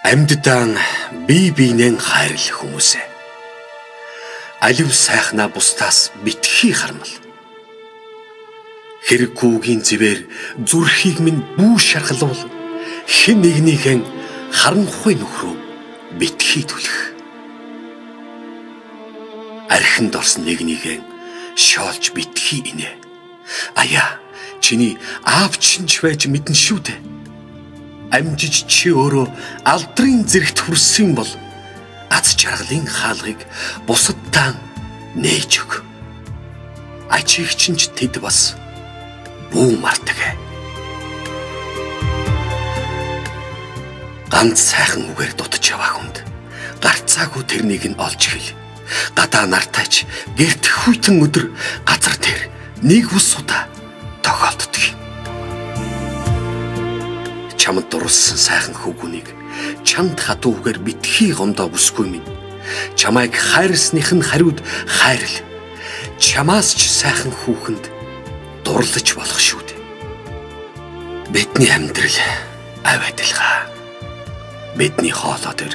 Амьддаа бие биенээ хайрлах хүмүүсээ. Алив сайхнаа бусдаас битгий хармал. Хэрэггүйгийн зэвэр зүрхийг минь бүү шаргалвал хэн нэгнийхэн харанхуй нөхрөө битгий түлэх. Архинд орсон нэгнийхэн шоолж битгий инэ. Аяа, чиний аав чинч байж мэдэн шүү дээ. Амжиж чи өөрөө алдрын зэрэгт хүрсэн бол аз жаргалын хаалгыг бусаддаа нээж өг. Ачиг чинч тэд бас бүү мартаг. Ганц сайхан үгээр дутж яваа хүнд гарцаагүй тэрнийг нь олж хэл. Гадаа нартаач гэрт хүйтэн өдөр газар дээр нэг ус удаа тохиолддог. Чамд дурлсан сайхан хүүгүнийг чамд хатуугаар битгий гомдоо бүсгүй минь. Чамайг хайрлсных нь хариуд хайрл. Чамаас ч сайхан хүүхэнд дурлаж болох шүү дээ. Бидний амьдрал авь адилхан. Бидний хоолой дээр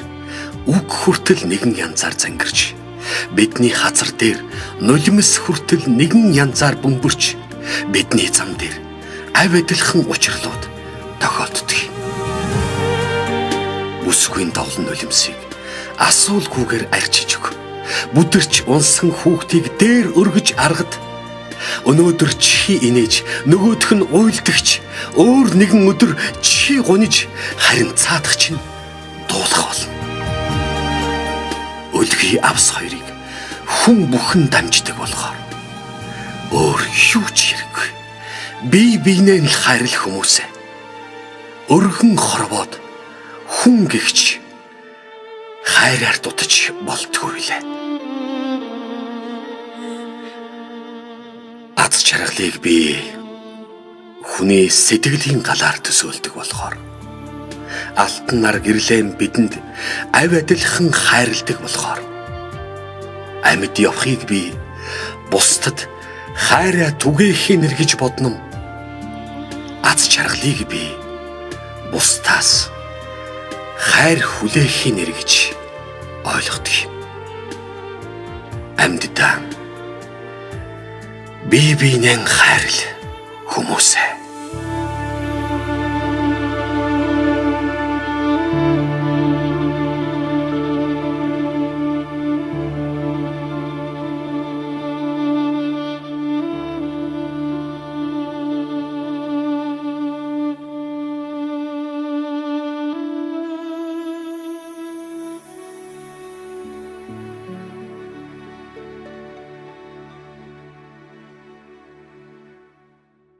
үг хүртэл нэгэн янзаар зангирч, бидний хазар дээр нулимс хүртэл нэгэн янзаар бөмбөрч, бидний зам дээр авь адилхан учрлууд тохиолддог. Бүсгүй давлан нулимсыг асуулгүйгээр арчиж өг. Бүдэрч унсан хүүхдийг дээр өргөж аргад. Өнөөдөр чи инээж, нөгөөх нь уйлдагч, өөр нэгэн өдөр чи гуниж, харин цаадах чинь дуулах болно. Өлгий авс хоёрыг хүн бүхэн дамждаг болохоор өөр юу ч хэрэггүй. Бие биенээ л хайрлах хүмүүсээ. Өргөн хорвоод хүн гихч хайраар дутаж болтгүй лээ. Аз жаргалыг би хүний сэтгэлийн галаар төсөөлдөг болохоор алтан нар гэрлэн бидэнд авь адилхан хайрладаг болохоор амьд явахыг би бусдад хайраа түгээхин гэж бодном. Аз жаргалыг би бусдаас хайр хүлээхин гэж ойлгодог. Амьддаа бие биенээ хайрл хүмүүсээ.